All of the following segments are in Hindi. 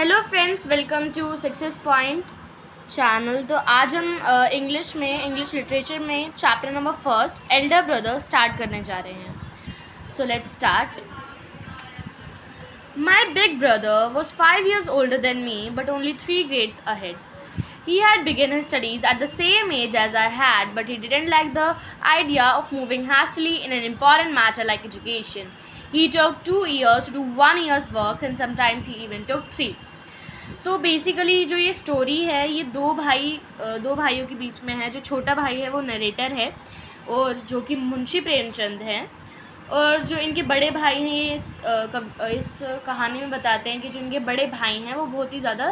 Hello friends, welcome to success point channel. तो आज हम इंग्लिश लिटरेचर में chapter number first elder brother start करने जा रहे हैं। So let's start. My big brother was 5 years older than me but only 3 grades ahead. He had begun his studies at the same age as I had, but he didn't like the idea of moving hastily in an important matter like education. He took 2 years to do 1 year's work and sometimes he even took 3. तो बेसिकली जो ये स्टोरी है ये दो भाइयों के बीच में है। जो छोटा भाई है वो नरेटर है और जो कि मुंशी प्रेमचंद हैं, और जो इनके बड़े भाई हैं ये इस कहानी में बताते हैं कि जो इनके बड़े भाई हैं वो बहुत ही ज़्यादा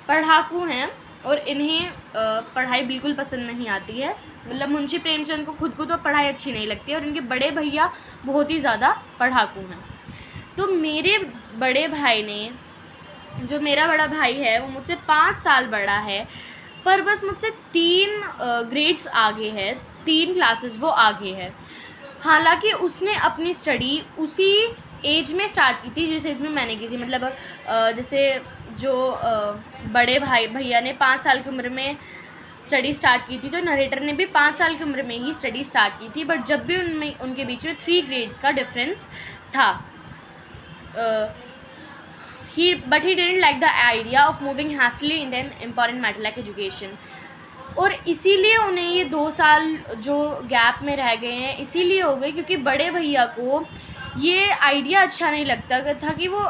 पढ़ाकू हैं और इन्हें पढ़ाई बिल्कुल पसंद नहीं आती है। मतलब मुंशी प्रेमचंद को खुद को तो पढ़ाई अच्छी नहीं लगती है और इनके बड़े भैया बहुत ही ज़्यादा पढ़ाकू हैं। तो मेरे बड़े भाई ने, जो मेरा बड़ा भाई है वो मुझसे 5 साल बड़ा है, पर बस मुझसे 3 ग्रेड्स आगे है, 3 क्लासेस वो आगे है। हालांकि उसने अपनी स्टडी उसी एज में स्टार्ट की थी जिस एज में मैंने की थी। मतलब जैसे जो बड़े भैया ने 5 साल की उम्र में स्टडी स्टार्ट की थी, तो नरेटर ने भी 5 साल की उम्र में ही स्टडी स्टार्ट की थी। बट जब भी उनके बीच में 3 ग्रेड्स का डिफरेंस था। But he didn't like the idea of moving hastily in an important matter like education. और इसीलिए उन्हें ये 2 साल जो गैप में रह गए हैं इसीलिए हो गए क्योंकि बड़े भैया को ये आइडिया अच्छा नहीं लगता था कि वो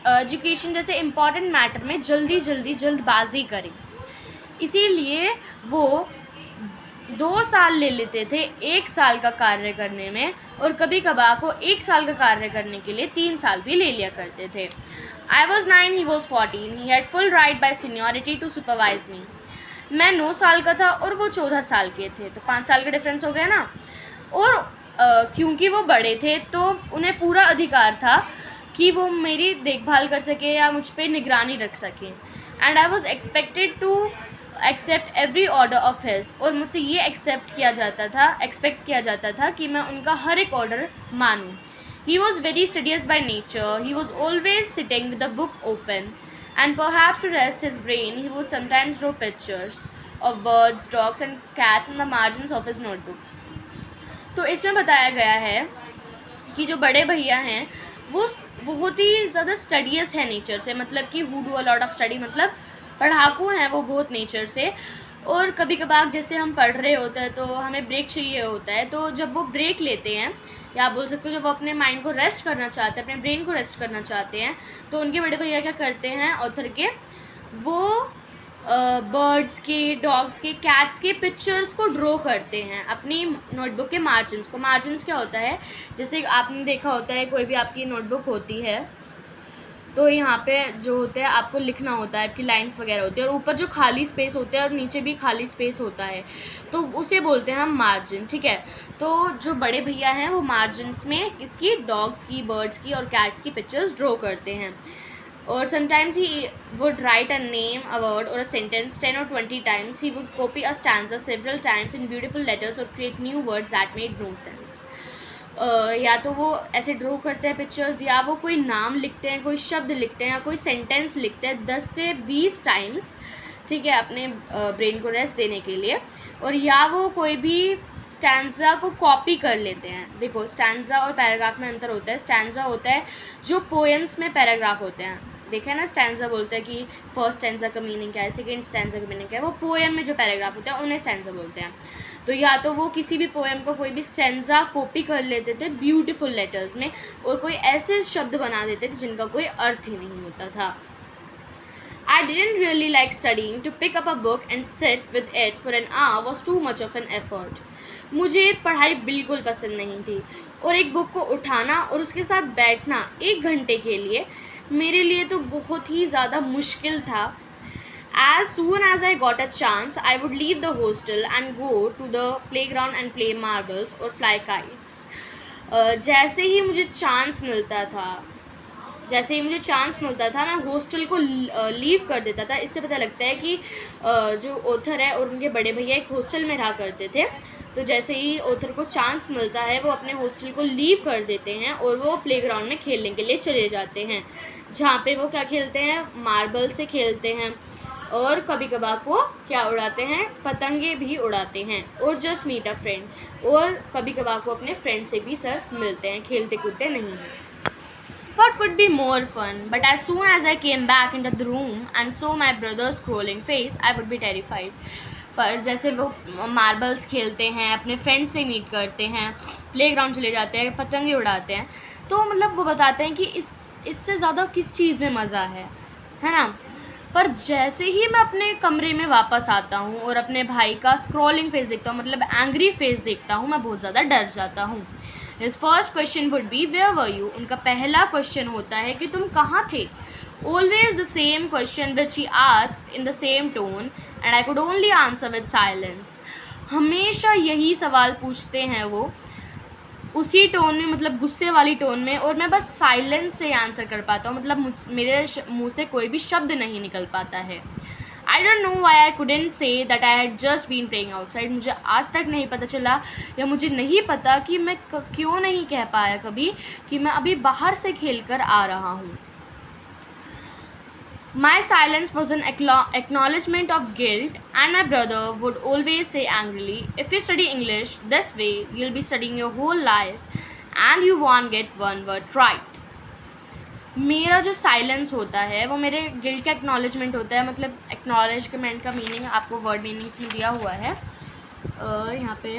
एजुकेशन जैसे इम्पॉर्टेंट मैटर में जल्दबाजी करें। इसीलिए वो 2 साल ले लेते थे 1 साल का कार्य करने में, और कभी कभार को 1 साल का कार्य करने के लिए 3 साल भी ले लिया करते थे। I was 9, he was 14. He had full right by seniority to supervise me. मैं 9 साल का था और वो 14 साल के थे, तो 5 साल का डिफरेंस हो गया ना। और क्योंकि वो बड़े थे तो उन्हें पूरा अधिकार था कि वो मेरी देखभाल कर सके या मुझ पर निगरानी रख सकें। And I was expected to accept every order of his, और मुझसे ये एक्सेप्ट एक्सपेक्ट किया जाता था कि मैं उनका हर एक ऑर्डर मानूं। He was very studious by nature. He was always sitting with the book open, and perhaps to rest his brain, he would sometimes draw pictures of birds, dogs, and cats in the margins of his notebook. तो इसमें बताया गया है कि जो बड़े भैया हैं वो बहुत ही ज़्यादा स्टडियस है नेचर से, मतलब कि who do a lot of study, मतलब पढ़ाकू हैं वो बहुत नेचर से। और कभी कभार जैसे हम पढ़ रहे होते हैं तो हमें ब्रेक चाहिए होता है, तो जब वो ब्रेक लेते हैं या आप बोल सकते हो जब वो अपने माइंड को रेस्ट करना चाहते हैं, अपने ब्रेन को रेस्ट करना चाहते हैं, तो उनके बड़े भैया क्या करते हैं, ऑथर के, वो बर्ड्स के, डॉग्स के, कैट्स के पिक्चर्स को ड्रॉ करते हैं अपनी नोटबुक के मार्जिन्स को। मार्जिन्स क्या होता है, जैसे आपने देखा होता है कोई भी आपकी नोटबुक होती है तो यहाँ पे जो होता है आपको लिखना होता है, आपकी लाइंस वगैरह होती है, और ऊपर जो खाली स्पेस होता है और नीचे भी खाली स्पेस होता है, तो उसे बोलते हैं हम मार्जिन। ठीक है, तो जो बड़े भैया हैं वो मार्जिन्स में इसकी डॉग्स की, बर्ड्स की और कैट्स की पिक्चर्स ड्रॉ करते हैं। और sometimes he would write a name, a word और a sentence 10 or 20 times. He would copy a stanza several times in beautiful letters or create new words that made no sense. या तो वो ऐसे ड्रॉ करते हैं पिक्चर्स, या वो कोई नाम लिखते हैं, कोई शब्द लिखते हैं, या कोई सेंटेंस लिखते हैं 10 से 20 टाइम्स, ठीक है, अपने ब्रेन को रेस्ट देने के लिए। और या वो कोई भी स्टैंजा को कॉपी कर लेते हैं। देखो, स्टैंजा और पैराग्राफ में अंतर होता है। स्टैंजा होता है जो पोएम्स में पैराग्राफ होते हैं, देखा है ना। स्टैंजा बोलते हैं कि फर्स्ट स्टैंजा का मीनिंग क्या है, सेकेंड स्टैंजा का मीनिंग क्या है। वो पोएम में जो पैराग्राफ होते हैं उन्हें स्टैंजा बोलते हैं। तो या तो वो किसी भी पोएम को कोई भी स्टैंजा कॉपी कर लेते थे ब्यूटीफुल लेटर्स में, और कोई ऐसे शब्द बना देते थे जिनका कोई अर्थ ही नहीं होता था। I didn't really like studying. To pick up a book and sit with it for an hour was too much of an effort. मुझे पढ़ाई बिल्कुल पसंद नहीं थी, और एक बुक को उठाना और उसके साथ बैठना 1 घंटे के लिए मेरे लिए तो बहुत ही ज़्यादा मुश्किल था। As soon as I got a chance, I would leave the hostel and go to the playground and play marbles or fly kites. जैसे ही मुझे चांस मिलता था मैं हॉस्टल को लीव कर देता था। इससे पता लगता है कि जो ऑथर है और उनके बड़े भैया एक हॉस्टल में रहा करते थे, तो जैसे ही ऑथर को चांस मिलता है वो अपने हॉस्टल को लीव कर देते हैं और वो प्लेग्राउंड में खेलने के लिए चले जाते हैं, जहाँ पे वो क्या खेलते हैं, मार्बल से खेलते हैं और कभी कभार वो क्या उड़ाते हैं, पतंगे भी उड़ाते हैं, और जस्ट मीट अ फ्रेंड, और कभी कभार वो अपने फ्रेंड से भी सिर्फ मिलते हैं, खेलते कूदते नहीं हैं. What could be more fun? But as soon as I came back into the room and saw my brother's scrolling face, I would be terrified. पर जैसे वो मार्बल्स खेलते हैं, अपने फ्रेंड से मीट करते हैं, प्लेग्राउंड चले जाते हैं, पतंगे उड़ाते हैं, तो मतलब वो बताते हैं कि इससे ज़्यादा किस चीज़ में मज़ा है ना. पर जैसे ही मैं अपने कमरे में वापस आता हूँ और अपने भाई का स्क्रॉलिंग फेस देखता हूँ, मतलब एंग्री फेस देखता हूँ, मैं बहुत ज़्यादा डर जाता हूँ. His first question would be where were you? उनका पहला क्वेश्चन होता है कि तुम कहाँ थे. Always the same question which he asked in the same tone and I could only answer with silence. हमेशा यही सवाल पूछते हैं वो उसी टोन में, मतलब गुस्से वाली टोन में, और मैं बस साइलेंस से आंसर कर पाता हूँ, मतलब मेरे मुंह से कोई भी शब्द नहीं निकल पाता है. I don't know why I couldn't say that I had just been playing outside. मुझे आज तक नहीं पता चला या मुझे नहीं पता कि मैं क्यों नहीं कह पाया कभी कि मैं अभी बाहर से खेल कर आ रहा हूँ. My silence was an acknowledgement of guilt, and my brother would always say angrily, if you study English this way, you'll be studying your whole life and you won't get one word right. मेरा जो साइलेंस होता है वो मेरे गिल्ट का एक्नॉलेजमेंट होता है. मतलब एक्नॉलेजमेंट का मीनिंग आपको वर्ड मीनिंग्स में दिया हुआ है यहाँ पे,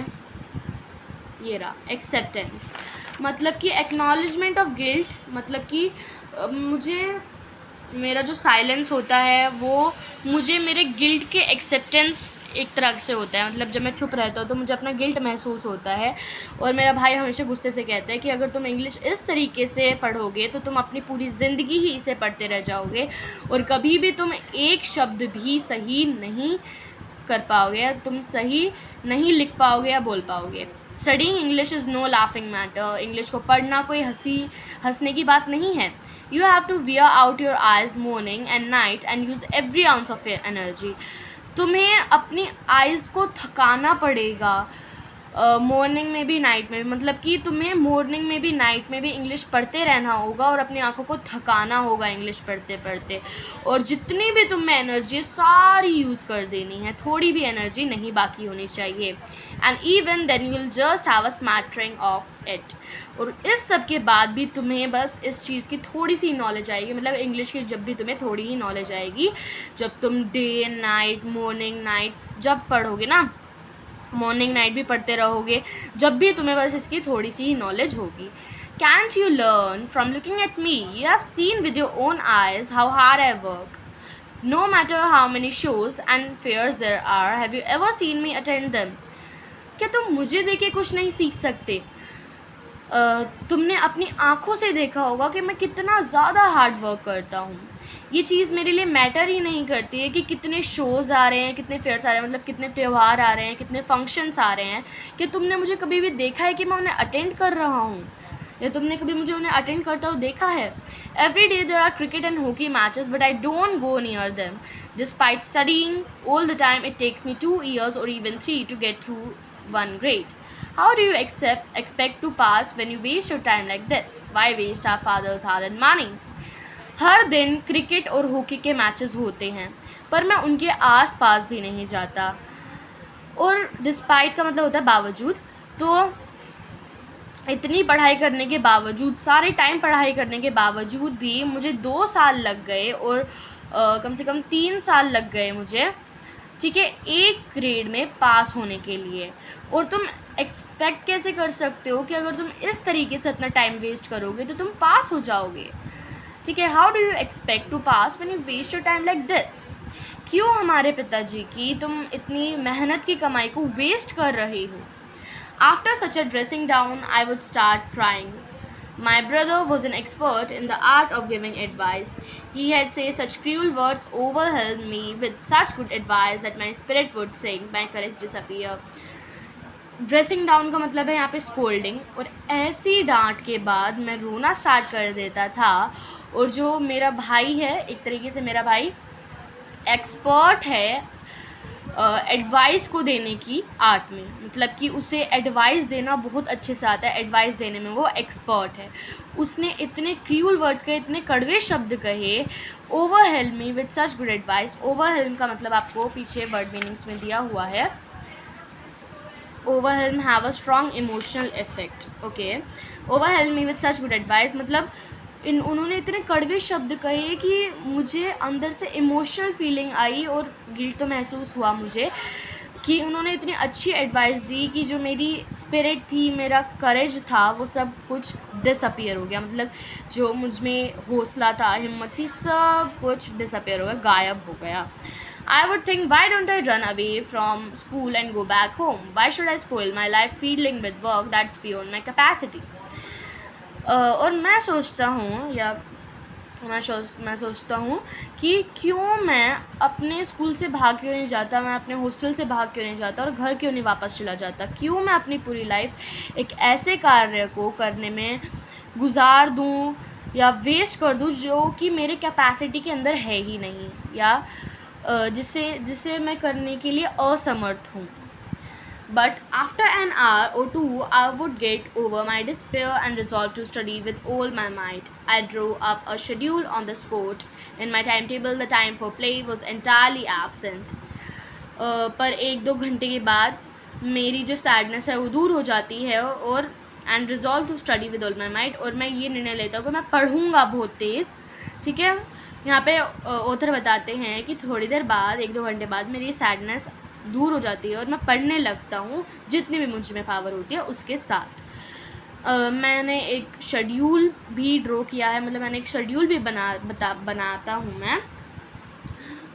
ये रहा, एक्सेप्टेंस. मतलब कि एक्नॉलेजमेंट ऑफ गिल्ट, मतलब कि मुझे मेरा जो साइलेंस होता है वो मुझे मेरे गिल्ट के एक्सेप्टेंस एक तरह से होता है. मतलब जब मैं चुप रहता हूँ तो मुझे अपना गिल्ट महसूस होता है. और मेरा भाई हमेशा गुस्से से कहता है कि अगर तुम इंग्लिश इस तरीके से पढ़ोगे तो तुम अपनी पूरी ज़िंदगी ही इसे पढ़ते रह जाओगे और कभी भी तुम एक शब्द भी सही नहीं कर पाओगे, तुम सही नहीं लिख पाओगे या बोल पाओगे. Studying English is no laughing matter. English को पढ़ना कोई हंसने की बात नहीं है. You have to wear out your eyes morning and night and use every ounce of your energy. तुम्हें अपनी आइज़ को थकाना पड़ेगा मॉर्निंग में भी नाइट में भी. मतलब कि तुम्हें मॉर्निंग में भी नाइट में भी इंग्लिश पढ़ते रहना होगा और अपनी आंखों को थकाना होगा इंग्लिश पढ़ते पढ़ते, और जितनी भी तुम में एनर्जी है सारी यूज़ कर देनी है, थोड़ी भी एनर्जी नहीं बाकी होनी चाहिए. And even then you will just have a smattering of it. और इस सब के बाद भी तुम्हें बस इस चीज़ की थोड़ी सी नॉलेज आएगी. मतलब इंग्लिश की जब भी तुम्हें थोड़ी ही नॉलेज आएगी, जब तुम डे नाइट मॉर्निंग नाइट्स जब पढ़ोगे ना, मॉर्निंग नाइट भी पढ़ते रहोगे, जब भी तुम्हें बस इसकी थोड़ी सी ही नॉलेज होगी. Can't you learn from looking at me? You have seen with your own eyes how hard I work. No matter how many shows and fairs there are, have you ever seen me attend them? क्या तुम मुझे देख के कुछ नहीं सीख सकते? तुमने अपनी आँखों से देखा होगा कि मैं कितना ज़्यादा हार्ड वर्क करता हूँ. ये चीज़ मेरे लिए मैटर ही नहीं करती है कि कितने शोज़ आ रहे हैं, कितने फेयर्स आ रहे हैं, मतलब कितने त्यौहार आ रहे हैं, कितने फंक्शंस आ रहे हैं. कि तुमने मुझे कभी भी देखा है कि मैं उन्हें अटेंड कर रहा हूँ, या तुमने कभी मुझे उन्हें अटेंड करता हुआ देखा है? Every day there are cricket and hockey matches but I don't go near them. Despite studying all the time it takes me 2 years or even 3 to get through one grade. How do you expect to pass when you waste your time like this? Why waste our father's hard-earned money? हर दिन क्रिकेट और हॉकी के मैचेस होते हैं पर मैं उनके आस पास भी नहीं जाता. और डिस्पाइट का मतलब होता है बावजूद. तो इतनी पढ़ाई करने के बावजूद, सारे टाइम पढ़ाई करने के बावजूद भी मुझे 2 साल लग गए और कम से कम 3 साल लग गए मुझे, ठीक है, एक ग्रेड में पास होने के लिए. और तुम एक्सपेक्ट कैसे कर सकते हो कि अगर तुम इस तरीके से अपना टाइम वेस्ट करोगे तो तुम पास हो जाओगे? ठीक है, how do you expect to pass when you waste your time like this? क्यों हमारे पिताजी की तुम इतनी मेहनत की कमाई को वेस्ट कर रहे हो? After such a dressing down I would start crying. My brother was an expert in the art of giving advice. He had said such cruel words overwhelmed me with such good advice that my spirit would sink, my courage disappear. Dressing down का मतलब है यहाँ पे स्कोल्डिंग. और ऐसी डांट के बाद मैं रोना स्टार्ट कर देता था. और जो मेरा भाई है, एक तरीके से मेरा भाई एक्सपर्ट है एडवाइस को देने की आर्ट में, मतलब कि उसे एडवाइस देना बहुत अच्छे से आता है, एडवाइस देने में वो एक्सपर्ट है। उसने इतने क्रूअल वर्ड्स कहे, इतने कड़वे शब्द कहे, overwhelm me with such good advice. Overwhelm का मतलब आपको पीछे वर्ड मीनिंग्स में दिया हुआ है। Overwhelm have a strong emotional effect. Okay, overwhelm me with such good advice मतलब उन्होंने इतने कड़वे शब्द कहे कि मुझे अंदर से इमोशनल फीलिंग आई और गिल्ट तो महसूस हुआ मुझे कि उन्होंने इतनी अच्छी एडवाइस दी कि जो मेरी स्पिरिट थी, मेरा करेज था, वो सब कुछ डिसअपियर हो गया। मतलब जो मुझ में हौसला था, हिम्मत थी, सब कुछ डिसअपियर हो गया, गायब हो गया। I would think, why don't I run away from school and go back home? Why should I spoil my life fiddling with work that's beyond my capacity? और मैं सोचता हूँ कि क्यों मैं अपने स्कूल से भाग क्यों नहीं जाता, मैं अपने हॉस्टल से भाग क्यों नहीं जाता और घर क्यों नहीं वापस चला जाता। क्यों मैं अपनी पूरी लाइफ एक ऐसे कार्य को करने में गुजार दूँ या वेस्ट कर दूँ जो कि मेरे कैपेसिटी के अंदर है ही नहीं, या जिसे मैं करने के लिए असमर्थ हूँ। But after an hour or two, I would get over my despair and resolve to study with all my might. I drew up a schedule on the spot. In my timetable, the time for play was entirely absent. पर 1-2 घंटे के बाद मेरी जो सैडनेस है वो दूर हो जाती है और and resolve to study with all my might, और मैं ये निर्णय लेता हूँ कि मैं पढ़ूँगा बहुत तेज़। ठीक है, यहाँ पे ऑथर बताते हैं कि थोड़ी देर बाद, 1-2 घंटे बाद मेरी सैडनेस दूर हो जाती है और मैं पढ़ने लगता हूँ जितनी भी मुझ में पावर होती है उसके साथ। मैंने एक शेड्यूल भी ड्रॉ किया है, मतलब मैंने एक शेड्यूल भी बनाता हूँ मैं,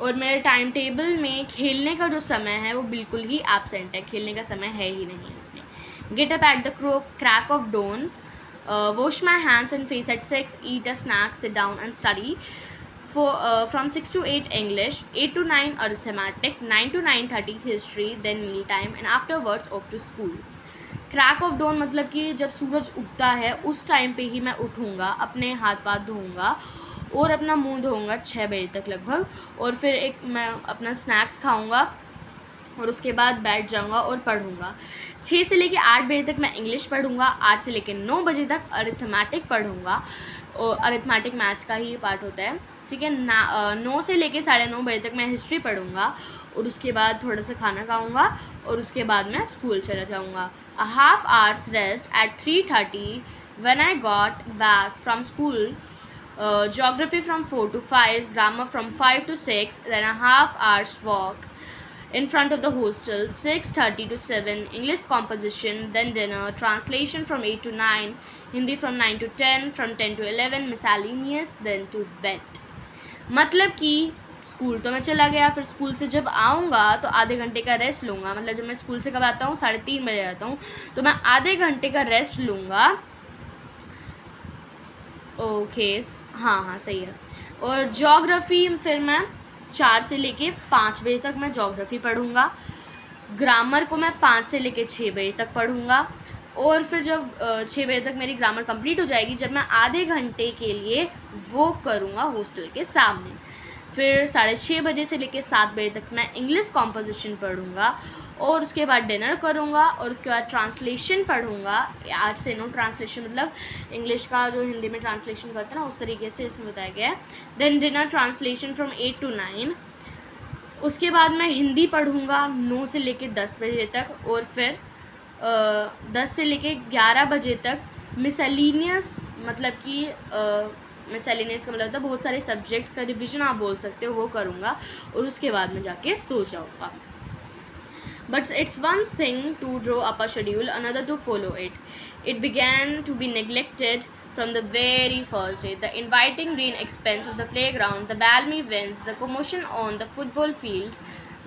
और मेरे टाइम टेबल में खेलने का जो समय है वो बिल्कुल ही एब्सेंट है, खेलने का समय है ही नहीं उसमें। Get up at the crack of dawn, wash my hands and face at 6, eat a snack, sit down and study from 6 to 8 English, 8 to 9 arithmetic, 9 to 9:30 history, then meal time and afterwards off to school. Crack of dawn मतलब कि जब सूरज उगता है उस टाइम पे ही मैं उठूँगा, अपने हाथ पाथ धोऊँगा और अपना मुंह धोऊँगा 6 बजे तक लगभग, और फिर मैं अपना स्नैक्स खाऊँगा और उसके बाद बैठ जाऊँगा और पढ़ूँगा। 6 से लेके 8 बजे तक मैं इंग्लिश पढ़ूँगा, 8 से लेके 9 बजे तक अरिथमेटिक पढ़ूँगा, और अरिथमेटिक मैथ्स का ही पार्ट होता है। ठीक है, 9 से लेके 9:30 बजे तक मैं हिस्ट्री पढ़ूँगा और उसके बाद थोड़ा सा खाना खाऊँगा और उसके बाद मैं स्कूल चला जाऊँगा। A half hour's rest at 3:30 when I got back from school. Geography from 4 to 5, grammar from 5 to 6, then a half hour's walk in front of the hostel, 6:30 to 7, English composition, then dinner, translation from 8 to 9, Hindi from 9 to 10, from 10 to 11, miscellaneous, then to bed. मतलब कि स्कूल तो मैं चला गया, फिर स्कूल से जब आऊँगा तो आधे घंटे का रेस्ट लूँगा, मतलब जब मैं स्कूल से कब आता हूँ 3:30 बजे आता हूँ, तो मैं आधे घंटे का रेस्ट लूँगा। ओके, हाँ सही है। और ज्योग्राफ़ी फिर मैं 4 से लेके 5 बजे तक मैं ज्योग्राफ़ी पढ़ूँगा, ग्रामर को मैं 5 से लेके 6 बजे तक पढ़ूँगा, और फिर जब 6 बजे तक मेरी ग्रामर कंप्लीट हो जाएगी, जब मैं आधे घंटे के लिए वो करूँगा हॉस्टल के सामने, फिर 6:30 बजे से लेके 7 बजे तक मैं इंग्लिश कॉम्पोजिशन पढ़ूँगा और उसके बाद डिनर करूँगा और उसके बाद ट्रांसलेशन पढ़ूँगा। 8 से 9 ट्रांसलेशन, मतलब इंग्लिश का जो हिंदी में ट्रांसलेशन करते हैं ना, उस तरीके से इसमें बताया गया है। Then dinner translation from 8 to 9, उसके बाद मैं हिंदी पढ़ूँगा 9 से लेके 10 बजे तक, और फिर 10 से लेके 11 बजे तक मिसलिनियस, मतलब कि मिसलिनियस का मतलब होता है बहुत सारे सब्जेक्ट्स का रिविज़न आप बोल सकते हो, वो करूँगा और उसके बाद में जाके सो जाऊँगा। But it's one thing to draw up a schedule, another to follow it. It began to be neglected from the very first day. The inviting green expanse of the playground, the balmy winds, the commotion on the football field,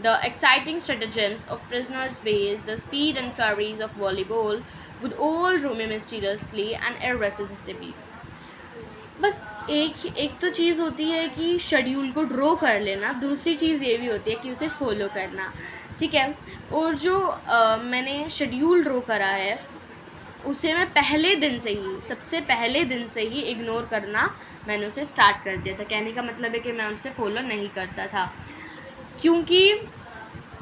the exciting stratagems of prisoners' base, the speed and flurries of volleyball would all draw me mysteriously and irresistibly. बस एक तो चीज़ होती है कि शेड्यूल को ड्रॉ कर लेना, दूसरी चीज़ ये भी होती है कि उसे फॉलो करना। ठीक है, और जो मैंने शेड्यूल ड्रॉ करा है उसे मैं सबसे पहले दिन से ही इग्नोर करना मैंने उसे स्टार्ट कर दिया था। कहने का मतलब है कि मैं उसे फॉलो नहीं करता था, क्योंकि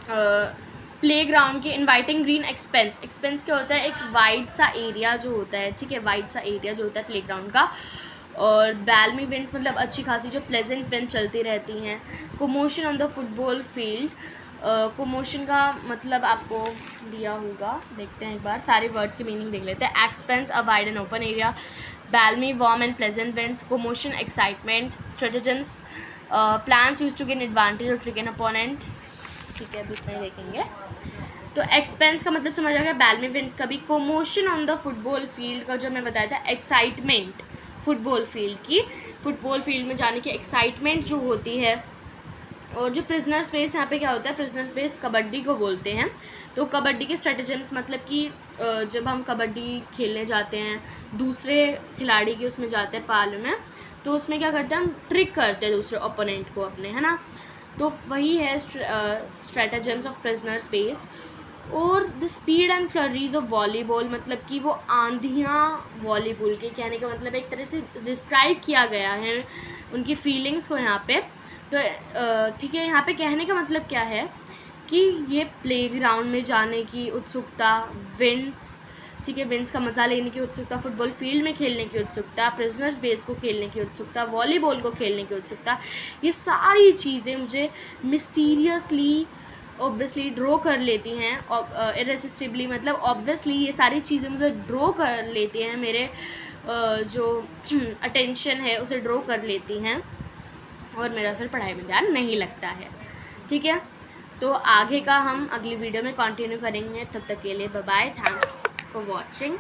प्लेग्राउंड के इनवाइटिंग ग्रीन एक्सपेंस, एक्सपेंस क्या होता है, एक वाइड सा एरिया जो होता है, ठीक है, वाइड सा एरिया जो होता है प्लेग्राउंड का। और बैलमी विंड्स मतलब अच्छी खासी जो प्लेजेंट विंड चलती रहती हैं। कोमोशन ऑन द फुटबॉल फील्ड, कोमोशन का मतलब आपको दिया होगा, देखते हैं एक बार, सारे वर्ड्स के मीनिंग देख लेते हैं। Expanse a wide and open area, balmy warm and pleasant winds, commotion excitement, stratagems, plans use to gain advantage और ट्रिक एन अपोनेंट, ठीक है, बीच में देखेंगे। तो एक्सपेंस का मतलब समझ आ गया, बैलमी विंड्स का भी। कोमोशन ऑन द फुटबॉल फील्ड का जो मैं बताया था, एक्साइटमेंट फुटबॉल फील्ड की, फुटबॉल फील्ड में जाने की एक्साइटमेंट जो होती है। और जो प्रिजनर स्पेस, यहाँ पे क्या होता है, प्रिजनर स्पेस कबड्डी को बोलते हैं। तो कबड्डी के स्ट्रेटजम्स मतलब कि जब हम कबड्डी खेलने जाते हैं, दूसरे खिलाड़ी के उसमें जाते हैं पाल में, तो उसमें क्या करते हैं, हम ट्रिक करते हैं दूसरे ओपोनेंट को अपने, है ना। तो वही है स्ट्रेटजम्स ऑफ प्रिजनर स्पेस। और the speed and flurries of volleyball, मतलब कि वो आंधियाँ वॉलीबॉल के, कहने का मतलब एक तरह से डिस्क्राइब किया गया है उनकी फीलिंग्स को यहाँ पे। तो ठीक है, यहाँ पे कहने का मतलब क्या है कि ये प्लेग्राउंड में जाने की उत्सुकता, विंड्स, ठीक है, विंड्स का मज़ा लेने की उत्सुकता, फुटबॉल फील्ड में खेलने की उत्सुकता, प्रिजनर्स बेस को खेलने की उत्सुकता, वॉलीबॉल को खेलने की उत्सुकता, ये सारी चीज़ें मुझे मिस्टीरियसली ऑब्वियसली ड्रॉ कर लेती हैं, इरेसिस्टिबली, मतलब ऑब्वियसली ये सारी चीज़ें मुझे ड्रॉ कर लेती हैं, मेरे जो अटेंशन है उसे ड्रॉ कर लेती हैं, और मेरा फिर पढ़ाई में ध्यान नहीं लगता है, ठीक है। तो आगे का हम अगली वीडियो में कंटिन्यू करेंगे, तब तक के लिए bye bye, thanks for watching.